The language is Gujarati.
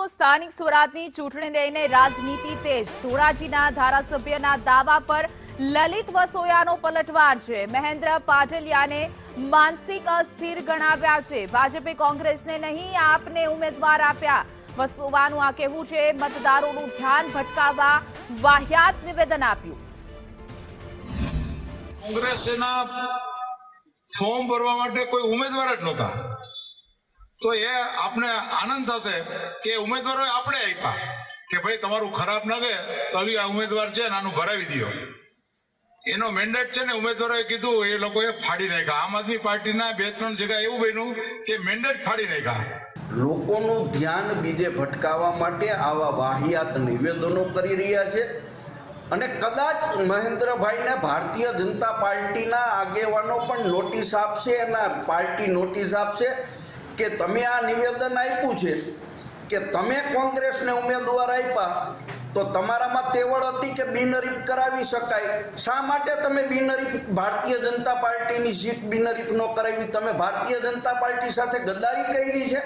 સ્થાનિક સ્વરાજની ચૂંટણી લઈને રાજનીતિ તેજ. ધોરાજીના ધારાસભ્યના દાવા પર લલિત વસોયાનો પલટવાર છે. મહેન્દ્ર પાટલિયાને માનસિક અસ્થિર ગણાવ્યા છે. ભાજપે કોંગ્રેસને નહીં આપને ઉમેદવાર આપ્યા. વસોવાનું આ કહેવું છે. મતદારોનું ધ્યાન ભટકાવવા વાહિયાત નિવેદન આપ્યું. કોંગ્રેસના ફોર્મ ભરવા માટે કોઈ ઉમેદવાર જ નહોતા, તો એ આપને આનંદ થશે કે ઉમેદવારો આપણે આપ્યા કે ભાઈ તમારું ખરાબ લાગે તો આવી આ ઉમેદવાર છે ને આનું ભરાવી દો. એનો મેન્ડેટ છે ને ઉમેદવારોએ કીધું, એ લોકોએ ફાડી નાખ્યા. આમ આદમી પાર્ટીના 2-3 જગ્યાએ એવું બન્યું કે મેન્ડેટ ફાડી નાખ્યા. લોકોનું ધ્યાન બીજે ભટકાવવા માટે આવા વાહિયાત નિવેદનો કરી રહ્યા છે અને કદાચ મહેન્દ્રભાઈને ભારતીય જનતા પાર્ટીના આગેવાનો પણ નોટિસ આપશે અને પાર્ટી નોટિસ આપશે કે તમે આ નિવેદન આપ્યું છે કે તમે કોંગ્રેસને ઉમેદવાર આપ્યા તો તમારામાં તેવડ હતી કે બિનહરીફ કરાવી શકાય. શા માટે તમે બિનહરીફ ભારતીય જનતા પાર્ટીની સીટ બિનહરીફ ન કરાવી? તમે ભારતીય જનતા પાર્ટી સાથે ગદ્દારી કરી છે.